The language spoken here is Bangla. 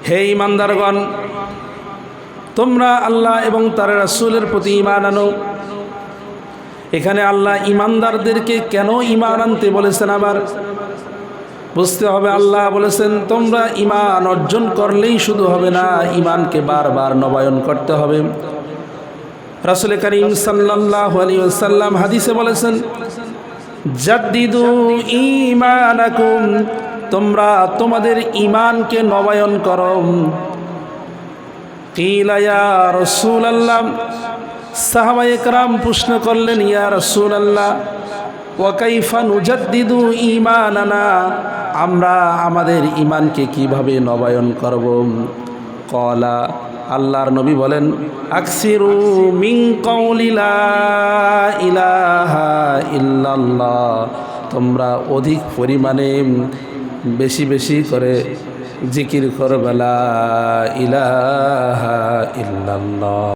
হে ঈমানদারগণ, তোমরা আল্লাহ এবং তার রাসূলের প্রতি ঈমান আনো। এখানে আল্লাহ ঈমানদারদেরকে কেন ঈমান আনতে বলেছেন আবার বুঝতে হবে। আল্লাহ বলেছেন তোমরা ঈমান অর্জন করলেই শুধু হবে না, ঈমানকে বারবার নবায়ন করতে হবে। রাসূল করিম সাল্লাল্লাহু আলাইহি ওয়াসাল্লাম হাদিসে বলেছেন, জাদ্দিদু ঈমানাকুম, তোমরা তোমাদের ঈমানকে নবায়ন করো। কিলা ইয়া রাসূলুল্লাহ, সাহাবায়ে কেরাম প্রশ্ন করলেন, ইয়া রাসূলুল্লাহ ওয়া কাইফা নুজাদ্দিদু ঈমানানা, আমরা আমাদের ঈমানকে কিভাবে নবায়ন করব? ক্বালা, আল্লাহর নবী বলেন, আকসিরু মিন কাউলি লা ইলাহা ইল্লাল্লাহ, তোমরা অধিক পরিমাণে বেশি বেশি করে জিকির করবে লা ইলাহা ইল্লাল্লাহ।